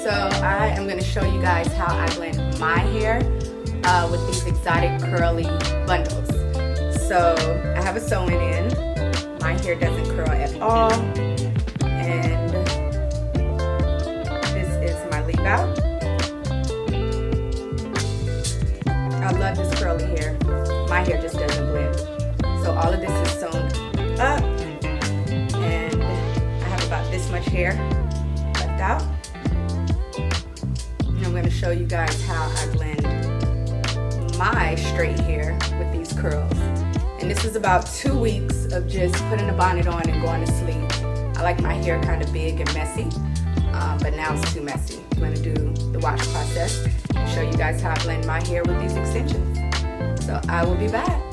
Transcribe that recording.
So I am going to show you guys how I blend my hair with these exotic curly bundles. So I have a sew-in in. My hair doesn't curl at all. And this is my leave out. I love this curly hair. My hair just doesn't blend. So all of this is sewn up. And I have about this much hair left out. And I'm going to show you guys how I blend my straight hair with these curls. And this is about 2 weeks of just putting a bonnet on and going to sleep. I like my hair kind of big and messy, but now it's too messy. I'm going to do the wash process and show you guys how I blend my hair with these extensions. So I will be back.